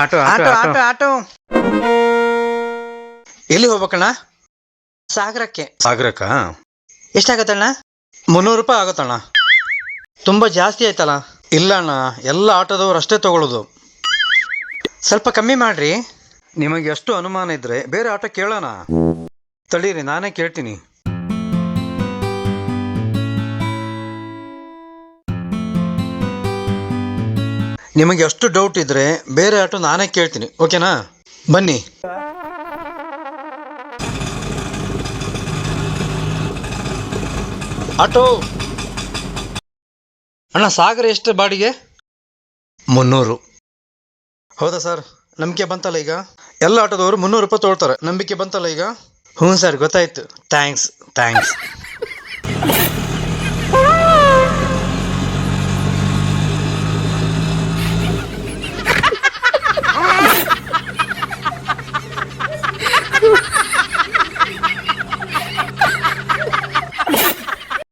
Auto auto auto auto auto auto ಎಲ್ಲಿ ಹೋಗ್ಬೇಕಣ್ಣ? ಸಾಗರಕ್ಕೆ. ಸಾಗರಕ್ಕ? ಎಷ್ಟಾಗತ್ತಣ್ಣ? 300 ರೂಪಾಯಿ ಆಗುತ್ತಣ್ಣ. ತುಂಬ ಜಾಸ್ತಿ ಆಯ್ತಲ್ಲ. ಇಲ್ಲ ಅಣ್ಣ, ಎಲ್ಲ ಆಟೋದವ್ರು ಅಷ್ಟೇ ತಗೊಳ್ಳೋದು. ಸ್ವಲ್ಪ ಕಮ್ಮಿ ಮಾಡ್ರಿ. ನಿಮಗೆ ಎಷ್ಟು ಅನುಮಾನ ಇದ್ರೆ ಬೇರೆ ಆಟೋ ಕೇಳೋಣ. ತಡೀರಿ, ನಾನೇ ಕೇಳ್ತೀನಿ. ನಿಮಗೆ ಎಷ್ಟು ಡೌಟ್ ಇದ್ರೆ ಬೇರೆ ಆಟೋ ನಾನೇ ಕೇಳ್ತೀನಿ, ಓಕೆನಾ? ಬನ್ನಿ. ಆಟೋ ಅಣ್ಣ ಸಾಗರ ಎಷ್ಟು ಬಾಡಿಗೆ? 300. ಹೌದಾ ಸರ್, ನಂಬಿಕೆ ಬಂತಲ್ಲ ಈಗ? ಎಲ್ಲ ಆಟೋದವರು 300 ರೂಪಾಯಿ ತೊಗೊಳ್ತಾರೆ, ನಂಬಿಕೆ ಬಂತಲ್ಲ ಈಗ? ಹ್ಞೂ ಸರ್, ಗೊತ್ತಾಯ್ತು. ಥ್ಯಾಂಕ್ಸ್.